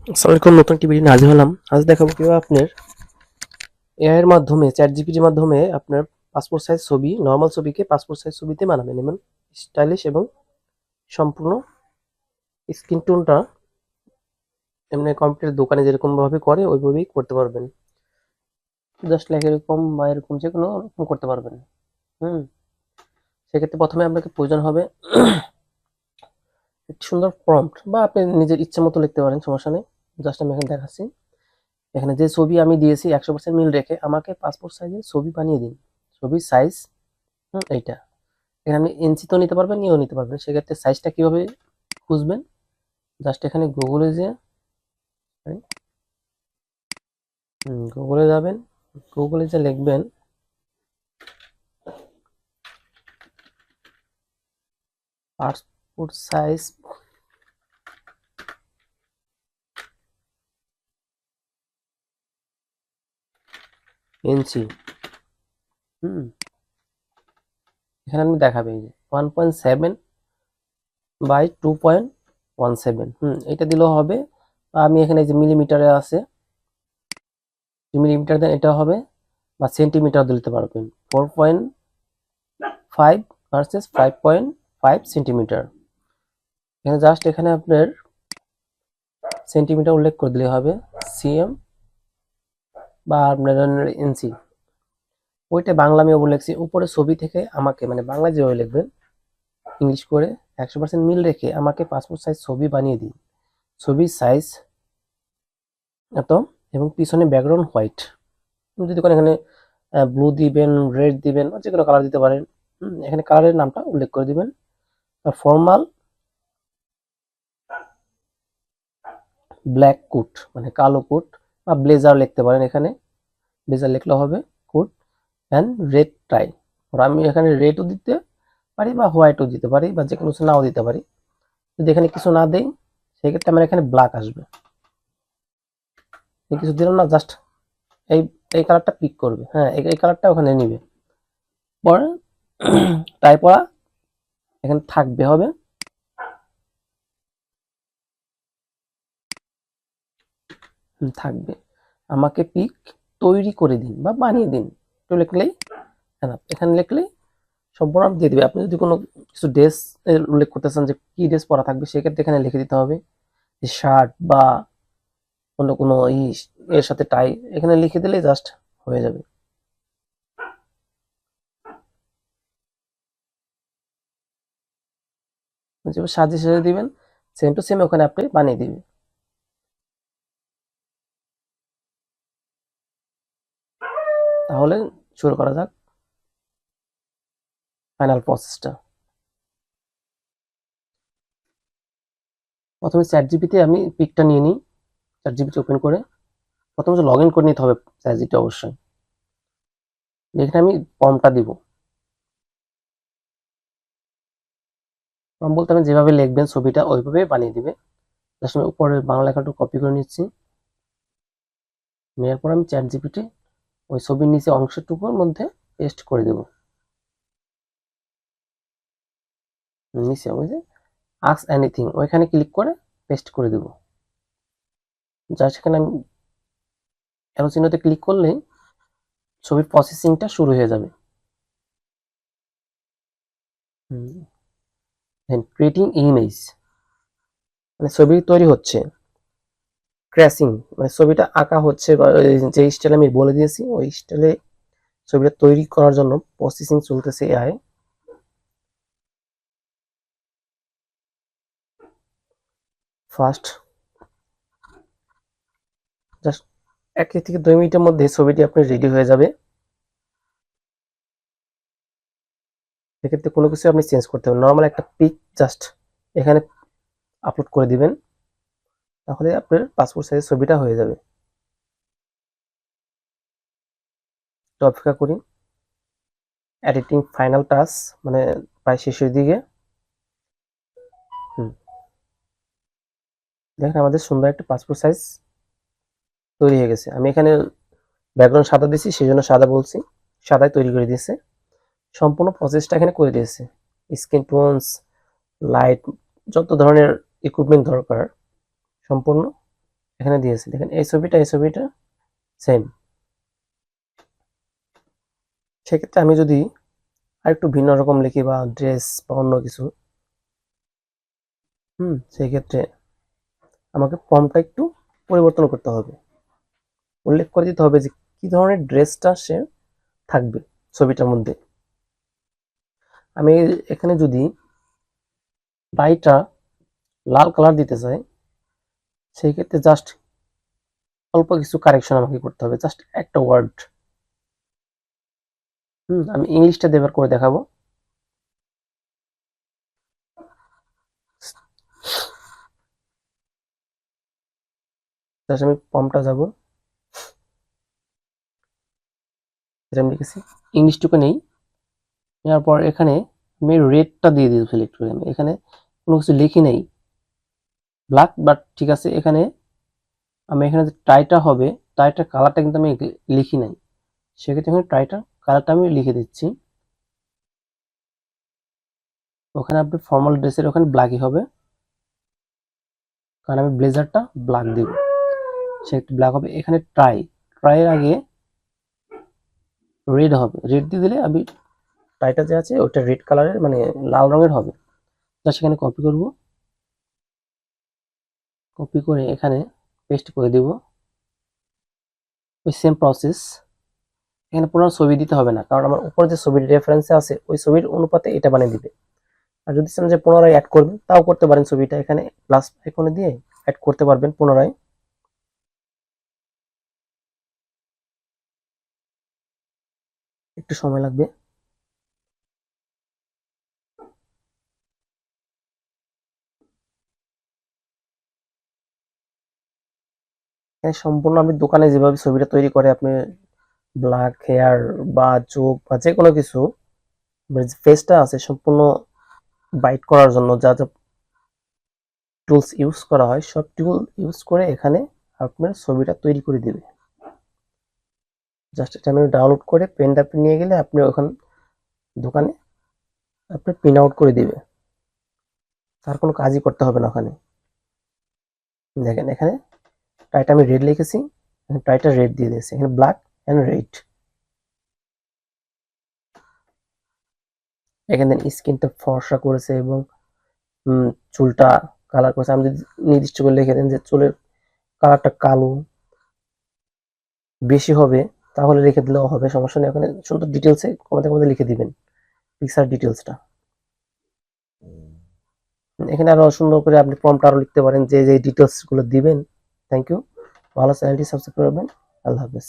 আসসালামু আলাইকুম, নতুন একটি ভিডিও নিয়ে হাজির হলাম। আজ দেখাবো কিভাবে আপনার এআই এর মাধ্যমে, চ্যাট জিপিটির মাধ্যমে আপনার পাসপোর্ট সাইজ ছবি, নরমাল ছবিকে পাসপোর্ট সাইজ ছবিতে বানাবেন এবং স্টাইলিশ এবং সম্পূর্ণ স্কিন টোনটা এমনি কম্পিউটার দোকানে যেরকম ভাবে করে ওইভাবেই করতে পারবেন। জাস্ট লাইক এরকম বা এরকম যে কোনো রকম করতে পারবেন। হুম সেক্ষেত্রে প্রথমে আপনাকে প্রয়োজন হবে একটি সুন্দর প্রম্পট, বা আপনি নিজের ইচ্ছা মতো লিখতে পারেন, সমস্যা নেই। জাস্ট আমি এখানে দেখাচ্ছি। এখানে যে ছবি আমি দিয়েছি 100% মিল রেখে আমাকে পাসপোর্ট সাইজের ছবি বানিয়ে দিন। ছবির সাইজ এইটা। এখানে আপনি ইঞ্চিতেও নিতে পারবেন, নিয়েও নিতে পারবেন। সেক্ষেত্রে সাইজটা কিভাবে খুঁজবেন? জাস্ট এখানে গুগলে যাবেন। গুগলে যে লিখবেন পাসপোর্ট সাইজ ইঞ্চি, এখানে আপনি দেখাবে এই যে 1.7 বাই 2.17। এটা দিলেও হবে। আমি এখানে যে মিলিমিটারে আছে, মিলিমিটার দেন এটা হবে, বা সেন্টিমিটার দিতে পারবেন। 4.5 ভার্সেস 5.5 সেন্টিমিটার। এখানে জাস্ট এখানে আপনার সেন্টিমিটার উল্লেখ করে দিলে হবে, সিএম বা আপনার ইঞ্চি। ওইটা বাংলা আমি ওপর লিখছি। উপরে ছবি থেকে আমাকে, মানে বাংলা যেভাবে লিখবেন ইংলিশ করে 100% মিল রেখে আমাকে পাসপোর্ট সাইজ ছবি বানিয়ে দিন। ছবির সাইজ এত এবং পিছনে ব্যাকগ্রাউন্ড হোয়াইট। যদি কোনো এখানে ব্লু দিবেন, রেড দিবেন, বা যে কোনো কালার দিতে পারেন। এখানে কালারের নামটা উল্লেখ করে দিবেন। ফর্মাল ব্ল্যাক কোট, মানে কালো কোট, বা ব্লেজার লিখতে পারেন। এখানে ব্লেজার লিখলে হবে। কোট অ্যান্ড রেড টাই। আমি এখানে রেডও দিতে পারি বা হোয়াইটও দিতে পারি, বা যে কোনো কিছু নাও দিতে পারি। যদি এখানে কিছু না দেই সেক্ষেত্রে আমার এখানে ব্ল্যাক আসবে। কিছু দিলাম না, জাস্ট এই এই কালারটা পিক করবে। হ্যাঁ, এই কালারটা ওখানে নিবে। পরে টাই পড়া এখানে থাকবে, হবে। থাকবে আমাকে পিক তৈরি করে দিন বা বানিয়ে দিন, একটু লিখলেই এখানে লিখলেই সম্পূর্ণ দিয়ে দিবে। আপনি যদি কোনো কিছু ড্রেস উল্লেখ করতে চান যে কি ড্রেস পরা থাকবে, সেক্ষেত্রে এখানে লিখে দিতে হবে যে শার্ট বা অন্য কোনো এর সাথে টাই, এখানে লিখে দিলে জাস্ট হয়ে যাবে। যেভাবে সাজিয়ে সাজিয়ে দিবেন, সেম টু সেম ওখানে আপনি বানিয়ে দিবেন। তাহলে শুরু করা যাক ফাইনাল প্রসেসটা। প্রথমে চ্যাট জিপিতে আমি পিকটা নিয়ে নিই। চ্যাট জিপিটি ওপেন করে প্রথমে লগ ইন করে নিতে হবে চ্যাট জিপিটি অবশ্যই। এখানে আমি ফর্মটা দিব। ফর্ম বলতে আমি যেভাবে লিখবেন ছবিটা ওইভাবে বানিয়ে দিবে। জাস্ট আমি উপরে বাংলা লেখাটা কপি করে নিচ্ছি। নেওয়ার পর আমি চ্যাট জিপিটি ওই ছবির নিচে অংশটুকুর মধ্যে পেস্ট করে দেব। নিচে ওই যে আস্ক এনিথিং, ওইখানে ক্লিক করে পেস্ট করে দেব। জাস্ট এখানে আমি অ্যারো চিহ্নতে ক্লিক করলেই ছবির প্রসেসিংটা শুরু হয়ে যাবে। ক্রিয়েটিং ইমেজ, মানে ছবি তৈরি হচ্ছে। ক্র্যাশিং, মানে ছবিটা আঁকা হচ্ছে, বা যে স্টাইলে আমি বলে দিয়েছি ওই স্টাইলে ছবিটা তৈরি করার জন্য প্রসেসিং চলতেছে এআই। ফার্স্ট জাস্ট 1 থেকে 2 মিনিটের মধ্যে ছবিটি আপনার রেডি হয়ে যাবে। সেক্ষেত্রে কোনো কিছু আপনি চেঞ্জ করতে হবে, নর্মাল একটা পিক জাস্ট এখানে আপলোড করে দিবেন, তাহলে আপনার পাসপোর্ট সাইজের ছবিটা হয়ে যাবে। তো অপেক্ষা করি। এডিটিং ফাইনাল টাচ, মানে প্রায় শেষের দিকে। দেখেন আমাদের সুন্দর একটা পাসপোর্ট সাইজ তৈরি হয়ে গেছে। আমি এখানে ব্যাকগ্রাউন্ড সাদা দিয়েছি, সেই জন্য সাদা বলছি। সাদায় তৈরি করে দিয়েছে। সম্পূর্ণ প্রসেসটা এখানে করে দিয়েছে। স্কিন টোনস, লাইট, যত ধরনের ইকুইপমেন্ট দরকার সম্পূর্ণ এখানে দিয়েছি, দেখেন এই ছবিটা সেম। সেক্ষেত্রে আমি যদি আরেকটু ভিন্ন রকম লিখি বা ড্রেস বা অন্য কিছু, সেই ক্ষেত্রে আমাকে ফর্মটা একটু পরিবর্তন করতে হবে, উল্লেখ করে দিতে হবে যে কি ধরনের ড্রেসটা সে থাকবে ছবিটার মধ্যে। আমি এখানে যদি টাইটা লাল কালার দিতে চাই, সেই ক্ষেত্রে জাস্ট অল্প কিছু কারেকশন আমাকে করতে হবে, জাস্ট একটা ওয়ার্ড। আমি ইংলিশটা দেবার করে দেখাবো। জাস্ট আমি ফর্মটা যাব, এটা আমি লিখেছি, ইংলিশটুকু নেই, নেওয়ার পর এখানে আমি রেডটা দিয়ে দিই সিলেক্ট করে। আমি এখানে কোনো কিছু লিখি নাই, ব্ল্যাক, বাট ঠিক আছে। এখানে আমি এখানে যে টাইটা হবে, টাইটার কালারটা কিন্তু আমি লিখি নাই, সেক্ষেত্রে এখানে টাইটার কালারটা আমি লিখে দিচ্ছি। ওখানে আপনি ফর্মাল ড্রেসের ওখানে ব্ল্যাকই হবে, কারণ আমি ব্লেজারটা ব্ল্যাক দিব, সেক্ষেত্রে ব্ল্যাক হবে। এখানে ট্রাইয়ের আগে রেড হবে, রেড দিয়ে দিলে আমি টাইটা যে আছে ওটা রেড কালারের মানে লাল রঙের হবে। সেখানে কপি করব, কপি করে এখানে পেস্ট করে দেব। ওই সেম প্রসেস, এখানে পুরো ছবি দিতে হবে না, কারণ আমার উপরে যে ছবির রেফারেন্সে আছে ওই ছবির অনুপাতে এটা বানিয়ে দিবে। আর যদি চান যে পুনরায় অ্যাড করবেন, তাও করতে পারেন, ছবিটা এখানে প্লাস আইকনে দিয়ে অ্যাড করতে পারবেন পুনরায়। একটু সময় লাগবে। এখানে সম্পূর্ণ আপনি দোকানে যেভাবে ছবিটা তৈরি করে, আপনি ব্ল্যাক হেয়ার বা চোখ বা যে কোনো কিছু, ফেসটা আছে সম্পূর্ণ বাইট করার জন্য যা যা টুলস ইউজ করা হয়, সব টুল ইউজ করে এখানে আপনার ছবিটা তৈরি করে দিবে। জাস্ট এটা আমি ডাউনলোড করে পেন ড্রাইভে নিয়ে গেলে আপনি ওখানে দোকানে আপনি প্রিন্ট আউট করে দিবে, তার কোনো কাজই করতে হবে না ওখানে। দেখেন এখানে টাইটা আমি রেড লিখেছি, টাইটা রেড দিয়ে দিয়েছি, এখানে ব্ল্যাক অ্যান্ড রেড। এখানে স্কিনটা ফর্সা করেছে এবং চুলটা কালার করেছে। আমি যদি নির্দিষ্ট করে লিখে দেন যে চুলের কালারটা কালো বেশি হবে, তাহলে লিখে দিলেও হবে, সমস্যা নেই। ওখানে সুন্দর ডিটেলসে কমাতে কমাতে লিখে দিবেন পিকচার ডিটেলসটা। এখানে আরো সুন্দর করে আপনি প্রম্পট আরো লিখতে পারেন, যে যে ডিটেলস গুলো দিবেন। থ্যাংক ইউ, ভালো চ্যানেলটি সাবস্ক্রাইব করবেন। আল্লাহ হাফেজ।